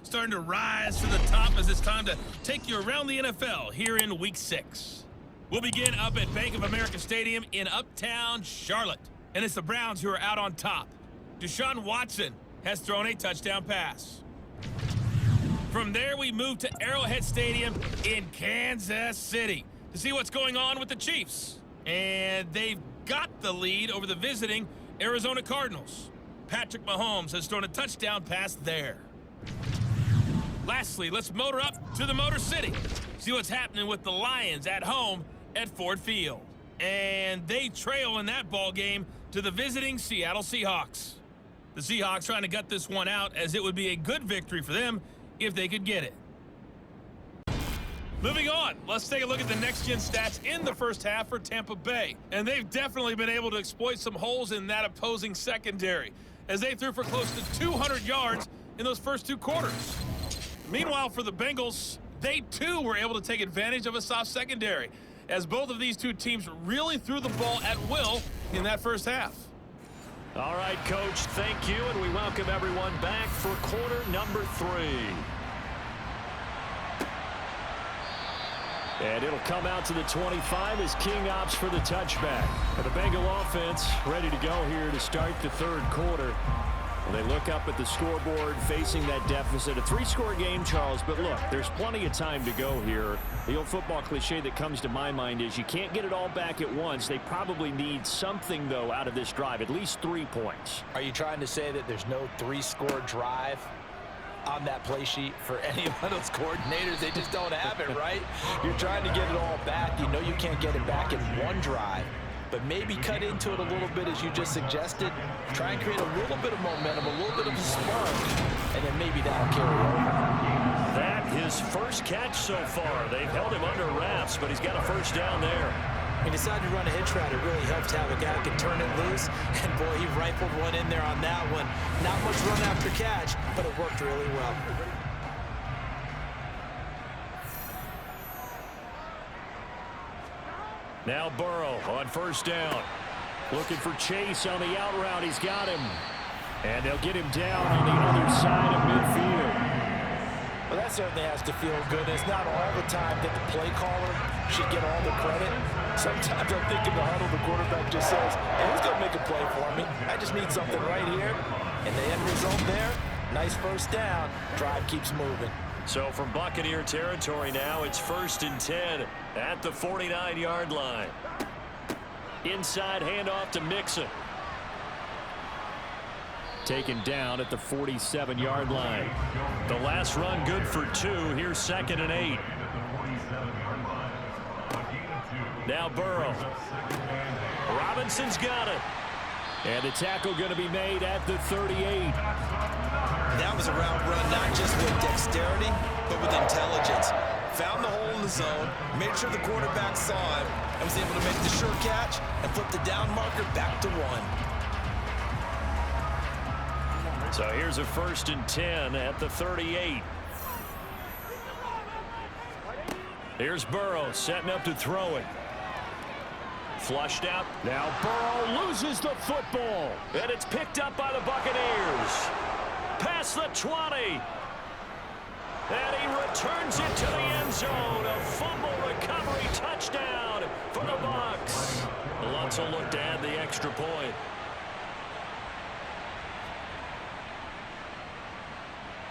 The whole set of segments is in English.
starting to rise to the top as it's time to take you around the NFL here in Week 6. We'll begin up at Bank of America Stadium in Uptown Charlotte. And it's the Browns who are out on top. Deshaun Watson has thrown a touchdown pass. From there, we move to Arrowhead Stadium in Kansas City to see what's going on with the Chiefs. And they've got the lead over the visiting Arizona Cardinals. Patrick Mahomes has thrown a touchdown pass there. Lastly, let's motor up to the Motor City. See what's happening with the Lions at home at Ford Field. And they trail in that ball game to the visiting Seattle Seahawks. The Seahawks trying to gut this one out, as it would be a good victory for them if they could get it. Moving on, let's take a look at the next-gen stats in the first half for Tampa Bay. And they've definitely been able to exploit some holes in that opposing secondary, as they threw for close to 200 yards in those first 2 quarters. Meanwhile, for the Bengals, they too were able to take advantage of a soft secondary, as both of these two teams really threw the ball at will in that first half. All right, Coach, thank you, and we welcome everyone back for quarter number 3. And it'll come out to the 25 as King opts for the touchback. And the Bengal offense ready to go here to start the third quarter. Well, they look up at the scoreboard facing that deficit. A 3-score game, Charles, but look, there's plenty of time to go here. The old football cliche that comes to my mind is you can't get it all back at once. They probably need something, though, out of this drive, at least 3 points. Are you trying to say that there's no 3-score drive on that play sheet for any of those coordinators? They just don't have it, right? You're trying to get it all back. You know you can't get it back in one drive, but maybe cut into it a little bit as you just suggested. Try and create a little bit of momentum, a little bit of a spark, and then maybe that'll carry over. That his first catch so far. They've held him under wraps, but he's got a first down there. He decided to run a hitch route. It really helped to have a guy who can turn it loose. And, boy, he rifled one in there on that one. Not much run after catch, but it worked really well. Now Burrow on first down. Looking for Chase on the out route. He's got him. And they'll get him down on the other side of midfield. Well, that certainly has to feel good. It's not all the time that the play caller should get all the credit. Sometimes I'm thinking the huddle, the quarterback just says, hey, who's going to make a play for me? I just need something right here. And the end result there, nice first down. Drive keeps moving. So from Buccaneer territory now, it's 1st and 10 at the 49-yard line. Inside handoff to Mixon. Taken down at the 47-yard line. The last run good for 2. Here's 2nd and 8. Now Burrow. Robinson's got it. And the tackle going to be made at the 38. That was a route run not just with dexterity, but with intelligence. Found the hole in the zone, made sure the quarterback saw him, and was able to make the sure catch and flip the down marker back to 1. So here's a 1st and 10 at the 38. Here's Burrow setting up to throw it. Flushed out. Now Burrow loses the football. And it's picked up by the Buccaneers. Past the 20. And he returns it to the end zone. A fumble recovery touchdown for the Bucs. Lutz will look to add the extra point.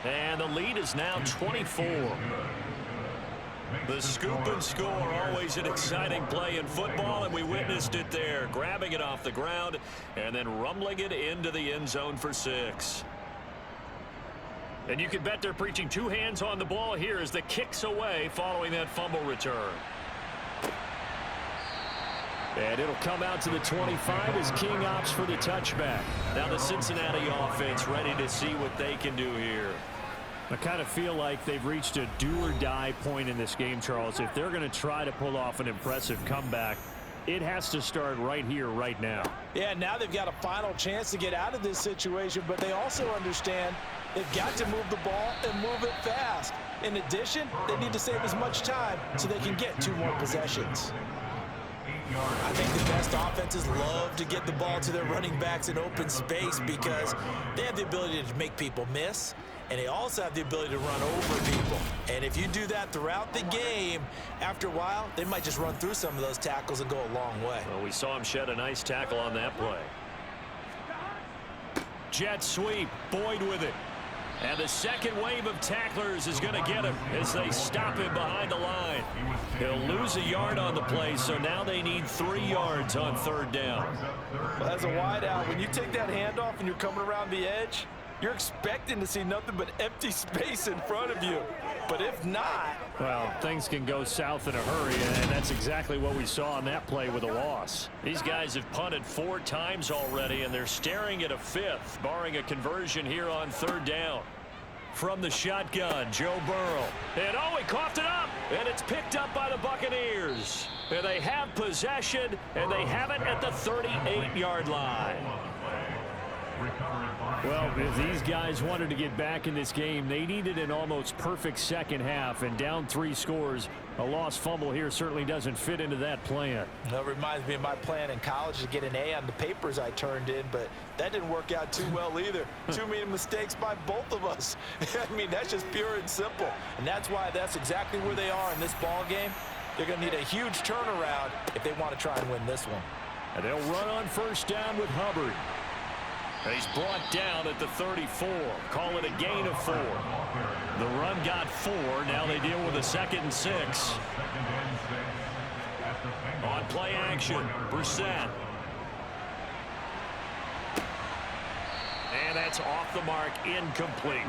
And the lead is now 24. The scoop and score, always an exciting play in football, and we witnessed it there. Grabbing it off the ground and then rumbling it into the end zone for 6. And you can bet they're preaching 2 hands on the ball here as the kick's away following that fumble return. And it'll come out to the 25 as King opts for the touchback. Now the Cincinnati offense ready to see what they can do here. I kind of feel like they've reached a do-or-die point in this game, Charles. If they're going to try to pull off an impressive comeback, it has to start right here, right now. Yeah, now they've got a final chance to get out of this situation, but they also understand they've got to move the ball and move it fast. In addition, they need to save as much time so they can get 2 more possessions. I think the best offenses love to get the ball to their running backs in open space because they have the ability to make people miss and they also have the ability to run over people. And if you do that throughout the game, after a while, they might just run through some of those tackles and go a long way. Well, we saw him shed a nice tackle on that play. Jet sweep, Boyd with it. And the second wave of tacklers is going to get him as they stop him behind the line. He'll lose a yard on the play, so now they need 3 yards on 3rd down. Well, as a wideout, when you take that handoff and you're coming around the edge, you're expecting to see nothing but empty space in front of you. But if not... Well, things can go south in a hurry, and that's exactly what we saw on that play with a loss. These guys have punted 4 times already, and they're staring at a 5th, barring a conversion here on 3rd down. From the shotgun, Joe Burrow. And oh, he coughed it up, and it's picked up by the Buccaneers. And they have possession, and they have it at the 38-yard line. Well, if these guys wanted to get back in this game, they needed an almost perfect second half, and down 3 scores. A lost fumble here certainly doesn't fit into that plan. That reminds me of my plan in college to get an A on the papers I turned in, but that didn't work out too well either. Too many mistakes by both of us. I mean, that's just pure and simple. And that's why that's exactly where they are in this ball game. They're going to need a huge turnaround if they want to try and win this one. And they'll run on 1st down with Hubbard. And he's brought down at the 34. Call it a gain of 4. The run got 4. Now they deal with a 2nd and 6. On play action, Brissett. And that's off the mark, incomplete.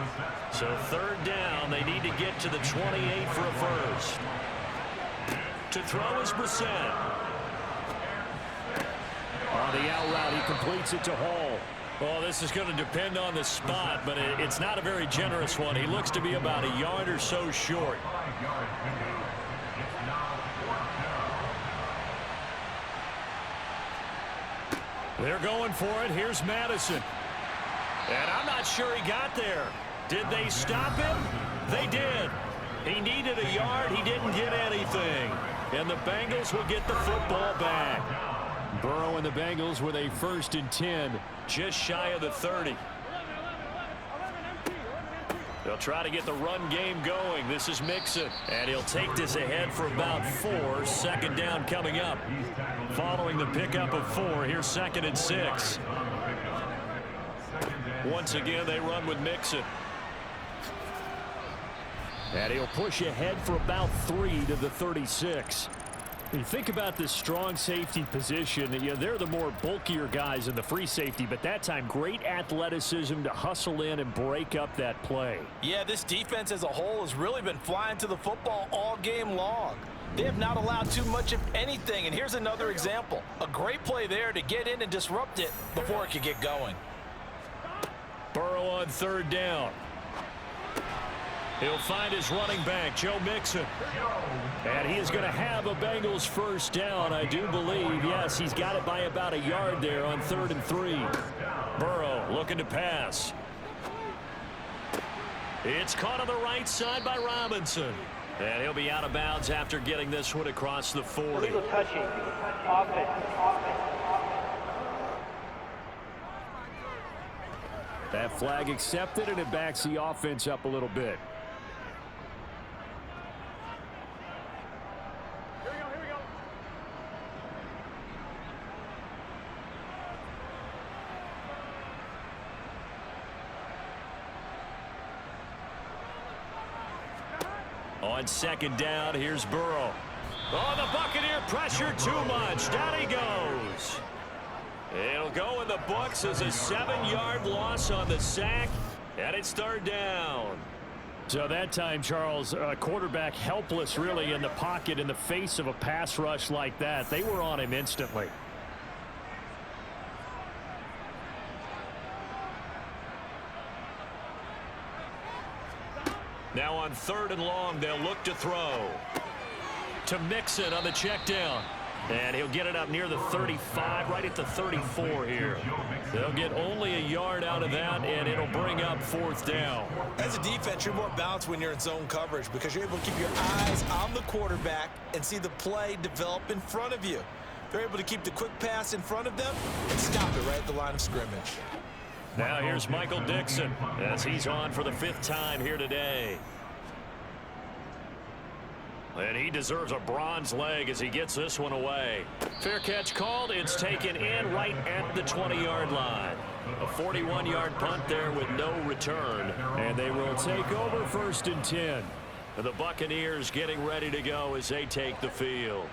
So 3rd down, they need to get to the 28 for a first. To throw is Brissett. On the out route, he completes it to Hall. Well, this is going to depend on the spot, but it's not a very generous one. He looks to be about a yard or so short. They're going for it. Here's Madison. And I'm not sure he got there. Did they stop him? They did. He needed a yard. He didn't get anything. And the Bengals will get the football back. Burrow and the Bengals with a 1st and 10, just shy of the 30. They'll try to get the run game going. This is Mixon, and he'll take this ahead for about 4. 2nd down coming up. Following the pickup of 4, here's 2nd and 6. Once again, they run with Mixon. And he'll push ahead for about 3 to the 36. You think about this strong safety position, they're the more bulkier guys in the free safety, but that time great athleticism to hustle in and break up that play. Yeah, this defense as a whole has really been flying to the football all game long. They have not allowed too much of anything, and here's another example. A great play there to get in and disrupt it before it could get going. Burrow on 3rd down. He'll find his running back, Joe Mixon. And he is going to have a Bengals 1st down, I do believe. Yes, he's got it by about a yard there on 3rd and 3. Burrow looking to pass. It's caught on the right side by Robinson. And he'll be out of bounds after getting this one across the 40. Illegal touching. Offense. That flag accepted, and it backs the offense up a little bit. On 2nd down, here's Burrow. Oh, the Buccaneer pressure too much. Down he goes. It'll go in the books as a 7-yard loss on the sack, and it's 3rd down. So that time, Charles, quarterback helpless really in the pocket in the face of a pass rush like that. They were on him instantly. Now on 3rd and long, they'll look to throw. To Mixon on the check down. And he'll get it up near the 35, right at the 34 here. They'll get only a yard out of that, and it'll bring up 4th down. As a defense, you're more balanced when you're in zone coverage because you're able to keep your eyes on the quarterback and see the play develop in front of you. They're able to keep the quick pass in front of them and stop it right at the line of scrimmage. Now here's Michael Dixon as he's on for the 5th time here today. And he deserves a bronze leg as he gets this one away. Fair catch called. It's taken in right at the 20-yard line. A 41-yard punt there with no return. And they will take over 1st and 10. The Buccaneers getting ready to go as they take the field.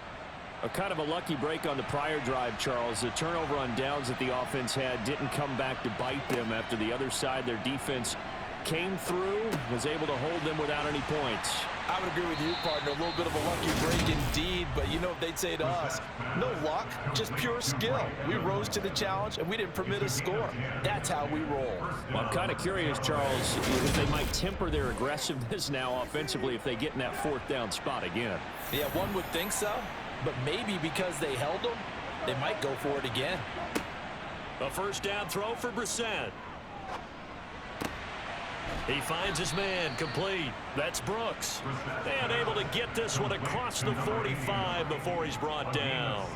A kind of a lucky break on the prior drive, Charles. The turnover on downs that the offense had didn't come back to bite them after the other side. Their defense came through, was able to hold them without any points. I would agree with you, partner. A little bit of a lucky break indeed, but you know what they'd say to us? No luck, just pure skill. We rose to the challenge, and we didn't permit a score. That's how we roll. Well, I'm kind of curious, Charles, if they might temper their aggressiveness now offensively if they get in that 4th down spot again. Yeah, one would think so, but maybe because they held them, they might go for it again. A 1st down throw for Brissett. He finds his man complete. That's Brooks. And able to get this one across the 45 before he's brought down.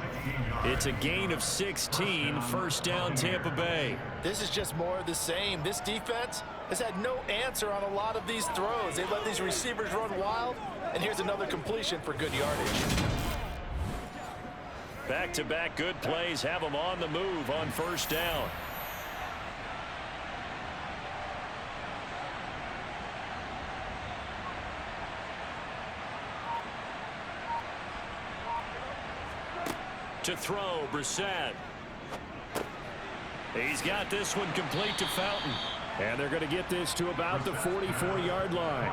It's a gain of 16, 1st down Tampa Bay. This is just more of the same. This defense has had no answer on a lot of these throws. They let these receivers run wild, and here's another completion for good yardage. Back-to-back good plays have them on the move on 1st down. To throw, Brissett. He's got this one complete to Fountain. And they're going to get this to about the 44-yard line.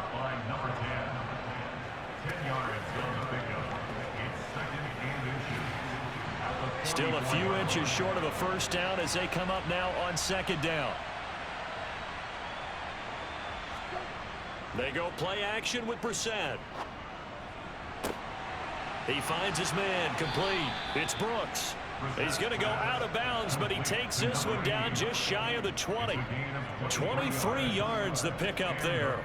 Still a few inches short of a 1st down as they come up now on 2nd down. They go play action with Brissett. He finds his man complete. It's Brooks. He's going to go out of bounds, but he takes this one down just shy of the 20. 23 yards the pickup there.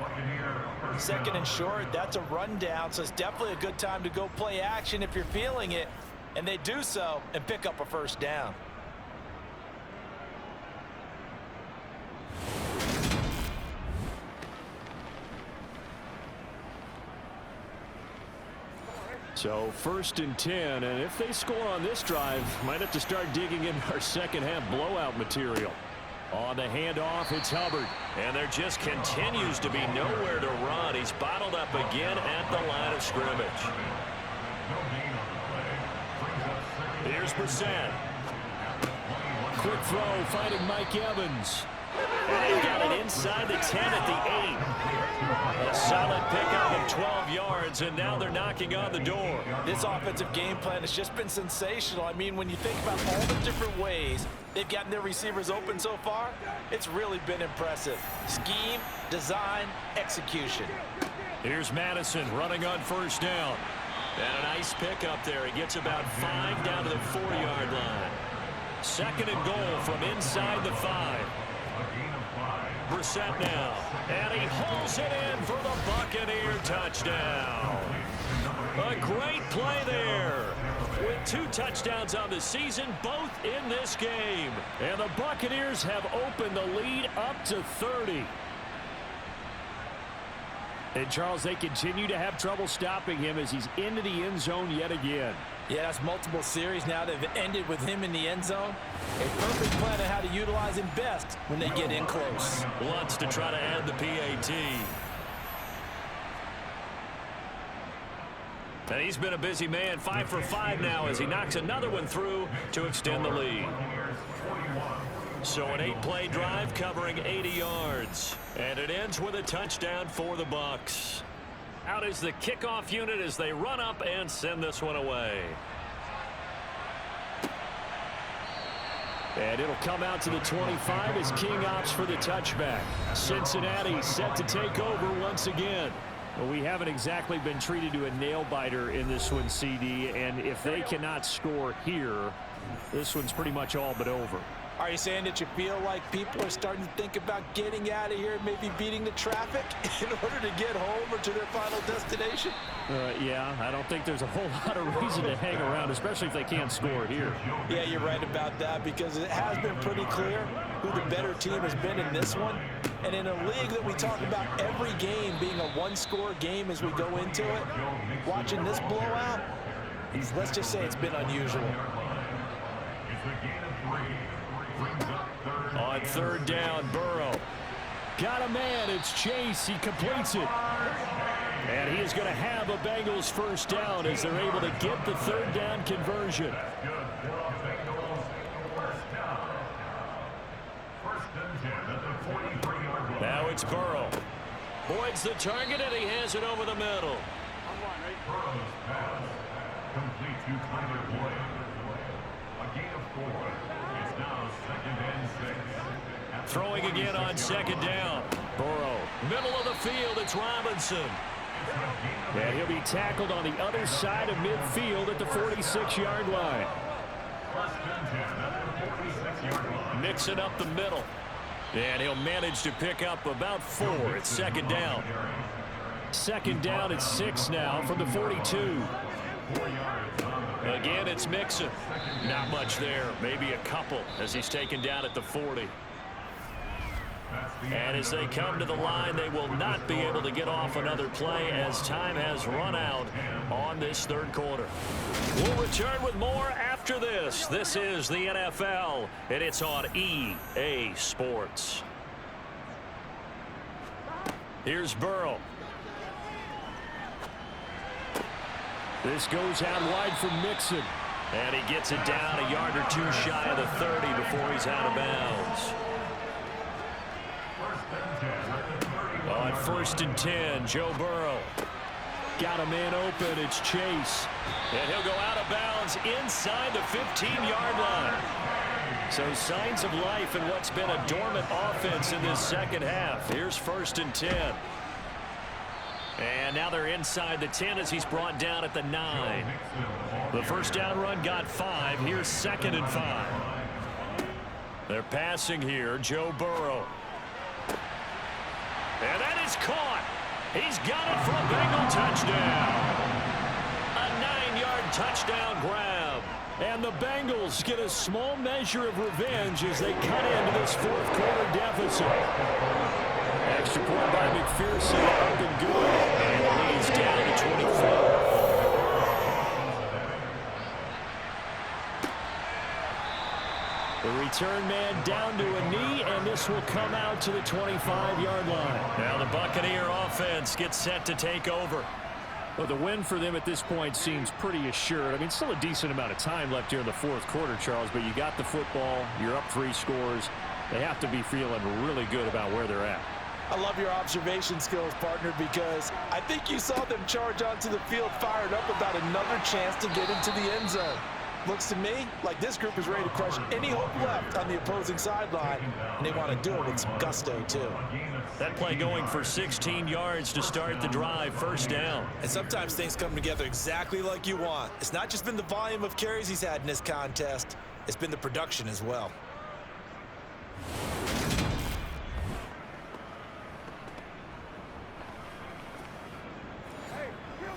2nd and short, that's a rundown, so it's definitely a good time to go play action if you're feeling it. And they do so and pick up a 1st down. So 1st and 10, and if they score on this drive, might have to start digging in our 2nd half blowout material. On the handoff, it's Hubbard, and there just continues to be nowhere to run. He's bottled up again at the line of scrimmage. Here's Brissett. Quick throw, finding Mike Evans. And he got it inside the 10 at the 8. A solid pickup of 12 yards, and now they're knocking on the door. This offensive game plan has just been sensational. I mean, when you think about all the different ways they've gotten their receivers open so far, it's really been impressive. Scheme, design, execution. Here's Madison running on 1st down. And a nice pickup there. He gets about 5 down to the 4-yard line. 2nd and goal from inside the 5. Brissett now, and he hauls it in for the Buccaneer touchdown. A great play there. With 2 touchdowns on the season, both in this game. And the Buccaneers have opened the lead up to 30. And, Charles, they continue to have trouble stopping him as he's into the end zone yet again. Yeah, that's multiple series now that have ended with him in the end zone. A perfect plan on how to utilize him best when they get in close. Wants to try to add the PAT. And he's been a busy man, 5 for 5 now as he knocks another one through to extend the lead. So an 8-play drive covering 80 yards. And it ends with a touchdown for the Bucs. Out is the kickoff unit as they run up and send this one away. And it'll come out to the 25 as King opts for the touchback. Cincinnati set to take over once again. Well, we haven't exactly been treated to a nail-biter in this one, CD, and if they cannot score here, this one's pretty much all but over. Are you saying that you feel like people are starting to think about getting out of here and maybe beating the traffic in order to get home or to their final destination? Yeah, I don't think there's a whole lot of reason to hang around, especially if they can't score here. Yeah, you're right about that, because it has been pretty clear who the better team has been in this one. And in a league that we talk about every game being a one-score game as we go into it, watching this blowout, let's just say it's been unusual. On third down, Burrow. Got a man, it's Chase, he completes it. And he is going to have a Bengals first down as they're able to get the third down conversion. Now it's Burrow. Boyd's the target, and he has it over the middle. Complete to Tyler Boyd. A gain of 4. It's now 2nd and 6. Throwing again on second down. Burrow, middle of the field, it's Robinson. And he'll be tackled on the other side of midfield at the 46-yard line. Mixing up the middle. And he'll manage to pick up about 4. It's second down. Second down at 6 now from the 42. Again, it's Mixon. Not much there, maybe a couple as he's taken down at the 40. And as they come to the line, they will not be able to get off another play as time has run out on this third quarter. We'll return with more after this. This is the NFL, and it's on EA Sports. Here's Burrow. This goes out wide for Mixon. And he gets it down a yard or two shy of the 30 before he's out of bounds. On 1st and 10, Joe Burrow. Got a man open, it's Chase. And he'll go out of bounds inside the 15-yard line. So signs of life in what's been a dormant offense in this second half. Here's 1st and 10. And now they're inside the 10 as he's brought down at the 9. The first down run got 5. Here's 2nd and 5. They're passing here, Joe Burrow. And that is caught. He's got it for a Bengal touchdown. A 9-yard touchdown grab. And the Bengals get a small measure of revenge as they cut into this fourth quarter deficit. Extra point by McPherson, up and good. And it leads down to 24. The return man down to a knee, and this will come out to the 25-yard line. Now the Buccaneer offense gets set to take over. Well, the win for them at this point seems pretty assured. I mean, still a decent amount of time left here in the fourth quarter, Charles, but you got the football, you're up 3 scores. They have to be feeling really good about where they're at. I love your observation skills, partner, because I think you saw them charge onto the field fired up about another chance to get into the end zone. Looks to me like this group is ready to crush any hope left on the opposing sideline, and they want to do it with some gusto, too. That play going for 16 yards to start the drive, first down. And sometimes things come together exactly like you want. It's not just been the volume of carries he's had in this contest. It's been the production as well.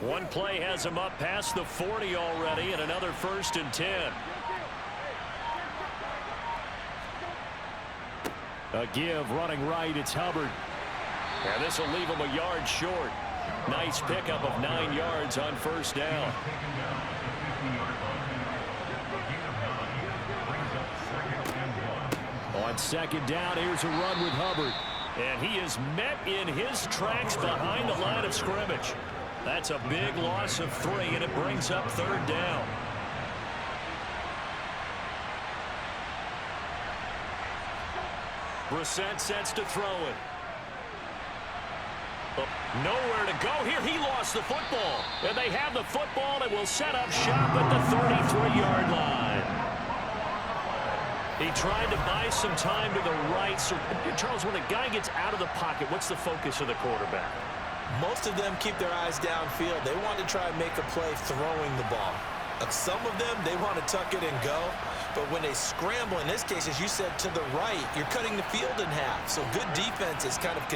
One play has him up past the 40 already, and another 1st and 10. A give running right, it's Hubbard. And this will leave him a yard short. Nice pickup of 9 yards on first down. On second down, here's a run with Hubbard. And he is met in his tracks behind the line of scrimmage. That's a big loss of 3, and it brings up third down. Brissett sets to throw it. Oh, nowhere to go here. He lost the football. And they have the football and will set up shop at the 33-yard line. He tried to buy some time to the right. So, Charles, when a guy gets out of the pocket, what's the focus of the quarterback? Most of them keep their eyes downfield. They want to try and make a play throwing the ball. Some of them, they want to tuck it and go. But when they scramble, in this case, as you said, to the right, you're cutting the field in half. So good defenses kind of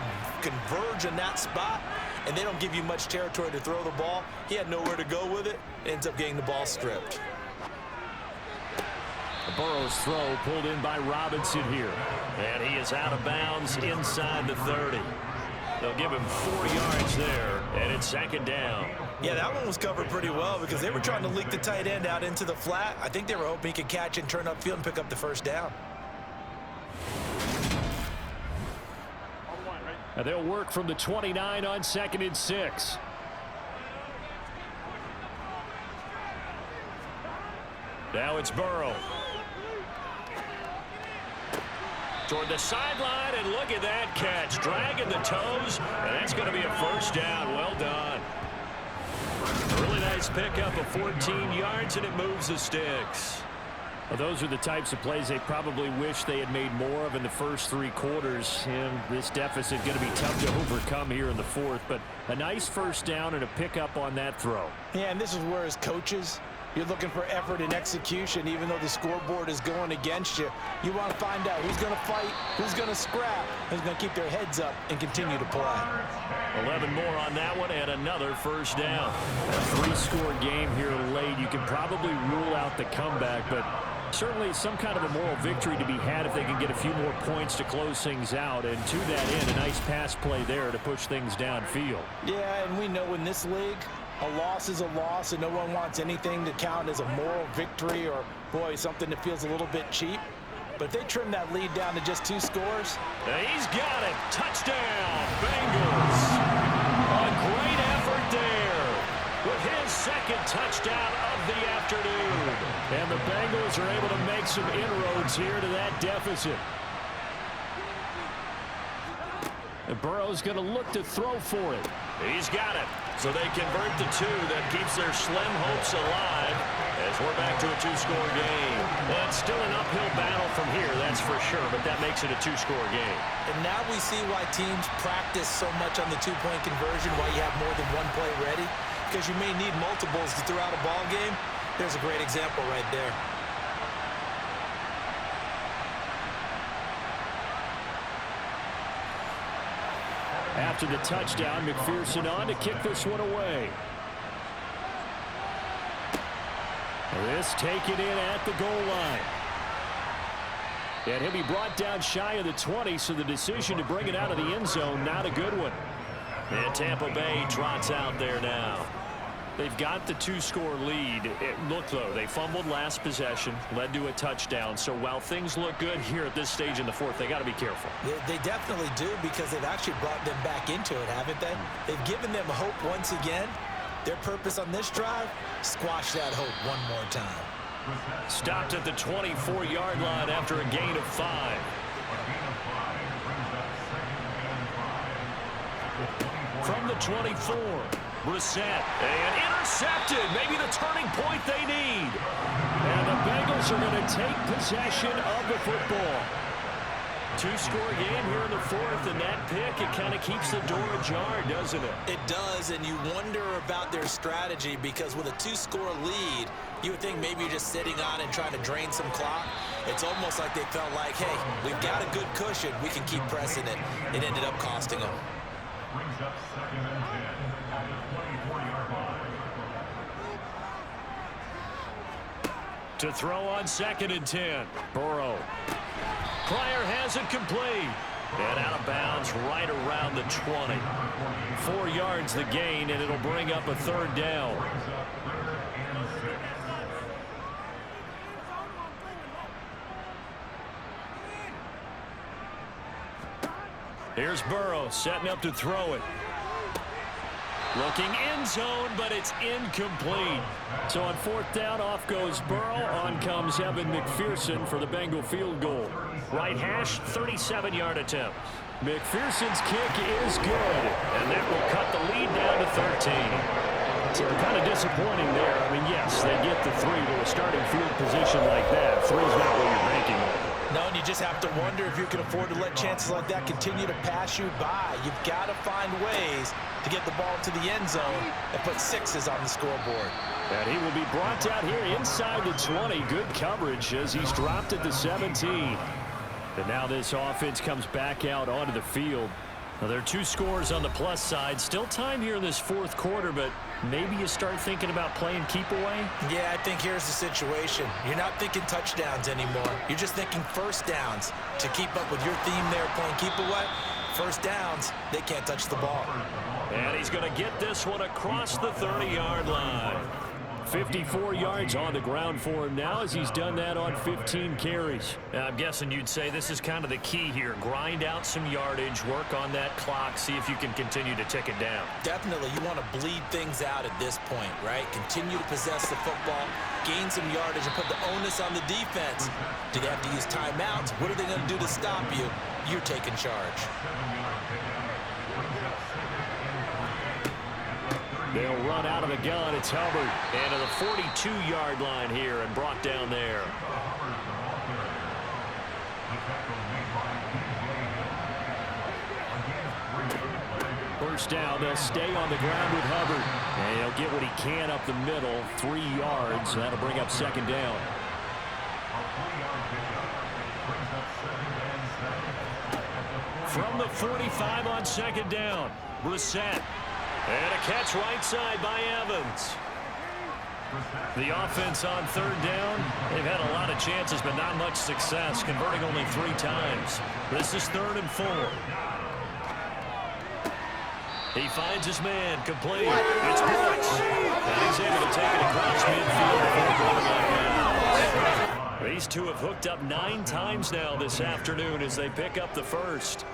converge in that spot, and they don't give you much territory to throw the ball. He had nowhere to go with it. Ends up getting the ball stripped. Burrow's throw pulled in by Robinson here. And he is out of bounds inside the 30. They'll give him 4 yards there, and it's second down. Yeah, that one was covered pretty well because they were trying to leak the tight end out into the flat. I think they were hoping he could catch and turn upfield and pick up the first down. And they'll work from the 29 on 2nd and 6. Now it's Burrow. Toward the sideline, and look at that catch. Dragging the toes, and that's going to be a first down. Well done. A really nice pickup of 14 yards, and it moves the sticks. Well, those are the types of plays they probably wish they had made more of in the first 3 quarters. And this deficit going to be tough to overcome here in the 4th. But a nice first down and a pickup on that throw. Yeah, and this is where as coaches, you're looking for effort and execution. Even though the scoreboard is going against you, you want to find out who's going to fight, who's going to scrap, who's going to keep their heads up and continue to play. 11 more on that one and another first down. A 3-score game here late. You can probably rule out the comeback, but certainly some kind of a moral victory to be had if they can get a few more points to close things out. And to that end, a nice pass play there to push things downfield. Yeah, and we know in this league, a loss is a loss, and no one wants anything to count as a moral victory or, boy, something that feels a little bit cheap. But if they trim that lead down to just 2 scores. He's got it. Touchdown, Bengals. A great effort there with his 2nd touchdown of the afternoon. And the Bengals are able to make some inroads here to that deficit. And Burrow's going to look to throw for it. He's got it. So they convert the 2. That keeps their slim hopes alive as we're back to a 2-score game. Well, it's still an uphill battle from here, that's for sure, but that makes it a 2-score game. And now we see why teams practice so much on the 2-point conversion, why you have more than one play ready, because you may need multiples to throw out a ball game. There's a great example right there. After the touchdown, McPherson on to kick this one away. This taken in at the goal line. And he'll be brought down shy of the 20, so the decision to bring it out of the end zone, not a good one. And Tampa Bay trots out there now. They've got the 2-score lead. Look, though, they fumbled last possession, led to a touchdown. So while things look good here at this stage in the 4th, they got to be careful. They definitely do, because they've actually brought them back into it, haven't they? They've given them hope once again. Their purpose on this drive, squash that hope one more time. Stopped at the 24-yard line after a gain of 5. From the 24, Brissett, and intercepted. Maybe the turning point they need. And the Bengals are going to take possession of the football. 2-score game here in the 4th, and that pick, it kind of keeps the door ajar, doesn't it? It does, and you wonder about their strategy, because with a 2-score lead, you would think maybe you're just sitting on and trying to drain some clock. It's almost like they felt like, hey, we've got a good cushion. We can keep pressing it. It ended up costing them. Brings up 2nd and 10 at the 24-yard line. To throw on 2nd and 10, Burrow. Pryor has it complete. And out of bounds right around the 20. 4 yards the gain, and it'll bring up a 3rd down. Here's Burrow setting up to throw it. Looking end zone, but it's incomplete. So on 4th down, off goes Burrow. On comes Evan McPherson for the Bengal field goal. Right hash, 37-yard attempt. McPherson's kick is good, and that will cut the lead down to 13. So kind of disappointing there. I mean, yes, they get the 3, but a starting field position like that, 3's not what you're banking on. No, and you just have to wonder if you can afford to let chances like that continue to pass you by. You've got to find ways to get the ball to the end zone and put 6s on the scoreboard. And he will be brought down here inside the 20. Good coverage as he's dropped at the 17. And now this offense comes back out onto the field. Now, there are 2 scores on the plus side. Still time here in this fourth quarter, but maybe you start thinking about playing keep away? Yeah, I think here's the situation. You're not thinking touchdowns anymore. You're just thinking first downs. To keep up with your theme there, playing keep away, first downs, they can't touch the ball. And he's going to get this one across the 30-yard line. 54 yards on the ground for him now as he's done that on 15 carries. I'm guessing you'd say this is kind of the key here. Grind out some yardage, work on that clock, see if you can continue to tick it down. Definitely, you want to bleed things out at this point, right? Continue to possess the football, gain some yardage, and put the onus on the defense. Do they have to use timeouts? What are they going to do to stop you? You're taking charge. They'll run out of the gun. It's Hubbard. And to the 42-yard line here and brought down there. First down, they'll stay on the ground with Hubbard. And he'll get what he can up the middle, 3 yards. That'll bring up second down. From the 45 on second down, Brissett. And a catch right side by Evans. The offense on third down, they've had a lot of chances, but not much success, converting only 3 times. This is 3rd and 4. He finds his man, complete. It's Brooks. And he's able to take it across midfield before going out of bounds. These two have hooked up 9 times now this afternoon as they pick up the first.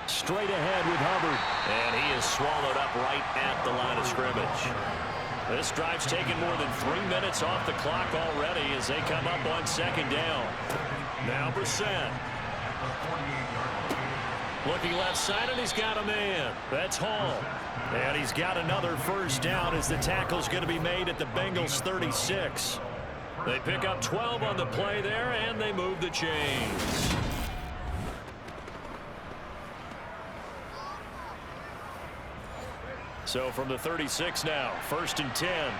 Straight ahead with Hubbard. And he is swallowed up right at the line of scrimmage. This drive's taken more than 3 minutes off the clock already as they come up on second down. Now Brissett. Looking left side, and he's got a man. That's Hall. And he's got another first down as the tackle's going to be made at the Bengals 36. They pick up 12 on the play there, and they move the chains. So from the 36 now, 1st and 10.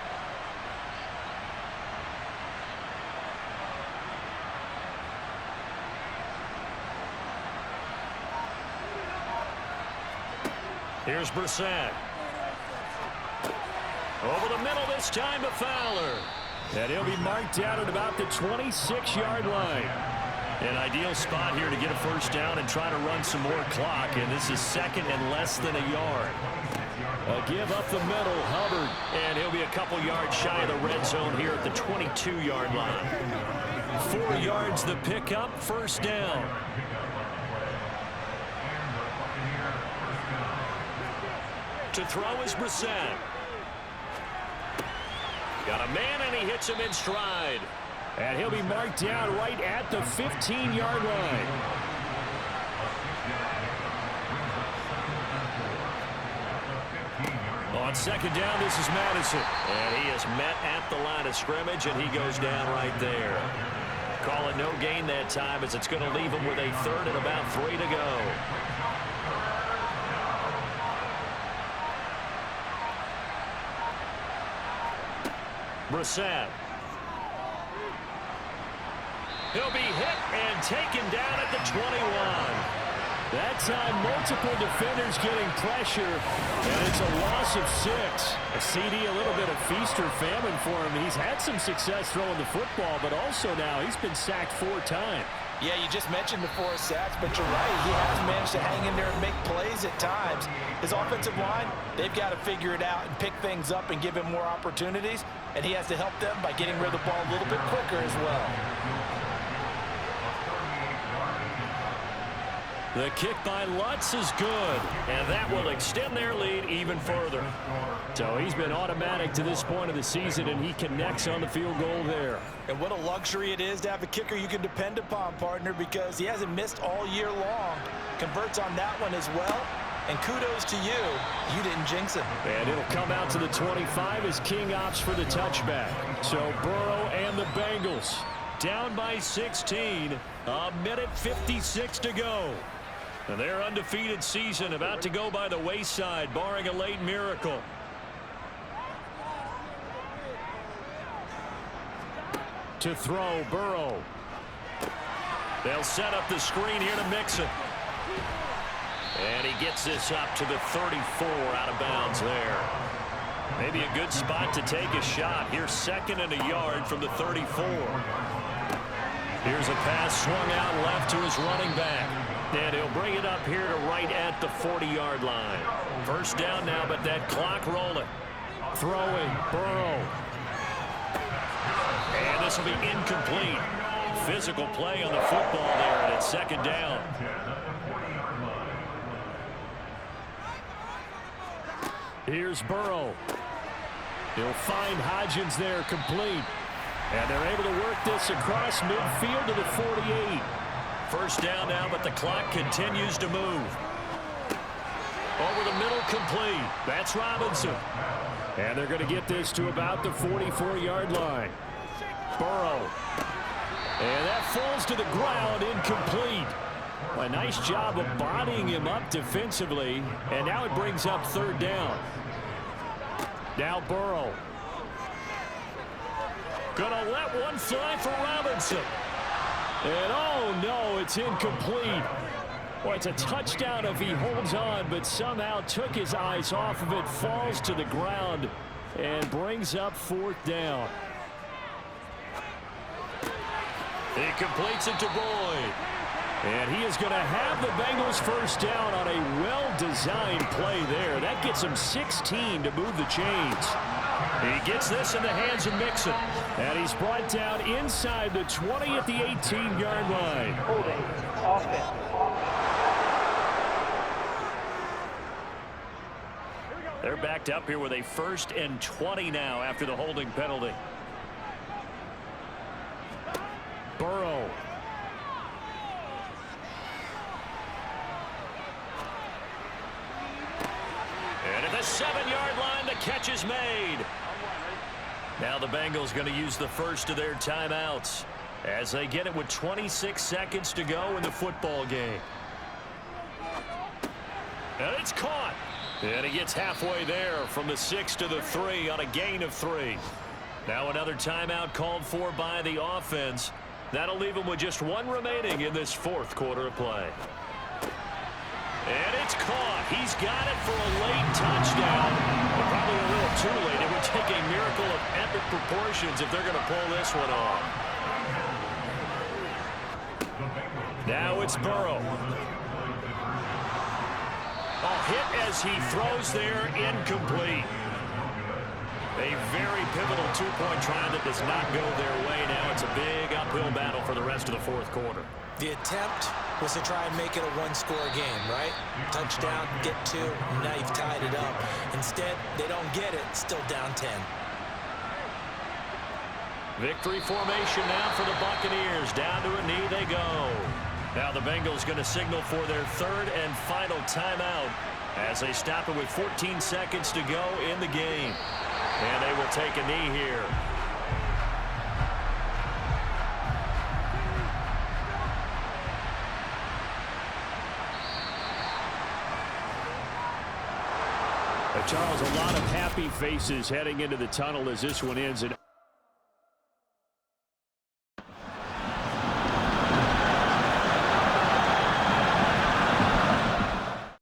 Here's Brissett. Over the middle this time to Fowler. And he'll be marked down at about the 26-yard line. An ideal spot here to get a first down and try to run some more clock. And this is 2nd and less than a yard. A give up the middle, Hubbard. And he'll be a couple yards shy of the red zone here at the 22-yard line. 4 yards the pickup, first down. To throw is Brissett. Got a man, and he hits him in stride. And he'll be marked down right at the 15-yard line. On second down, this is Madison. And he is met at the line of scrimmage, and he goes down right there. Call it no gain that time as it's going to leave him with a 3rd and about 3 to go. Brissett. He'll be hit and taken down at the 21. That time, multiple defenders getting pressure, and it's a loss of 6. A CD, a little bit of feast or famine for him. He's had some success throwing the football, but also now he's been sacked 4 times. Yeah, you just mentioned the 4 sacks, but you're right. He has managed to hang in there and make plays at times. His offensive line, they've got to figure it out and pick things up and give him more opportunities, and he has to help them by getting rid of the ball a little bit quicker as well. The kick by Lutz is good, and that will extend their lead even further. So he's been automatic to this point of the season, and he connects on the field goal there. And what a luxury it is to have a kicker you can depend upon, partner, because he hasn't missed all year long. Converts on that one as well. And kudos to you. You didn't jinx it. And it'll come out to the 25 as King opts for the touchback. So Burrow and the Bengals down by 16. A minute 56 to go. And their undefeated season about to go by the wayside, barring a late miracle. To throw, Burrow. They'll set up the screen here to Mixon. And he gets this up to the 34, out of bounds there. Maybe a good spot to take a shot. Here's 2nd and a yard from the 34. Here's a pass swung out left to his running back. And he'll bring it up here to right at the 40-yard line. First down now, but that clock rolling. Throwing, Burrow. And this will be incomplete. Physical play on the football there, and it's 2nd down. Here's Burrow. He'll find Hodgins there, complete. And they're able to work this across midfield to the 48. First down now, but the clock continues to move. Over the middle, complete. That's Robinson. And they're going to get this to about the 44-yard line. Burrow. And that falls to the ground, incomplete. A nice job of bodying him up defensively. And now it brings up 3rd down. Now Burrow. Gonna let one fly for Robinson. And oh no, it's incomplete. Well, it's a touchdown if he holds on, but somehow took his eyes off of it, falls to the ground, and brings up 4th down. He completes it to Boyd. And he is going to have the Bengals first down on a well-designed play there. That gets him 16 to move the chains. He gets this in the hands of Mixon. And he's brought down inside the 20 at the 18-yard line. Holding. Offense. They're backed up here with a 1st and 20 now after the holding penalty. Burrow. And at the 7-yard line, the catch is made. Now the Bengals going to use the first of their timeouts as they get it with 26 seconds to go in the football game. And it's caught. And he gets halfway there from the 6 to the 3 on a gain of 3. Now another timeout called for by the offense. That'll leave him with just 1 remaining in this 4th quarter of play. And it's caught. He's got it for a late touchdown. But probably a little too late. It would take a miracle of epic proportions if they're going to pull this one off. Now it's Burrow. A hit as he throws there, incomplete. A very pivotal 2-point try that does not go their way. Now it's a big uphill battle for the rest of the 4th quarter. The attempt was to try and make it a 1-score game, right? Touchdown, get 2, now you've tied it up. Instead, they don't get it, still down 10. Victory formation now for the Buccaneers. Down to a knee they go. Now the Bengals going to signal for their 3rd and final timeout as they stop it with 14 seconds to go in the game. And they will take a knee here. Charles, a lot of happy faces heading into the tunnel as this one ends.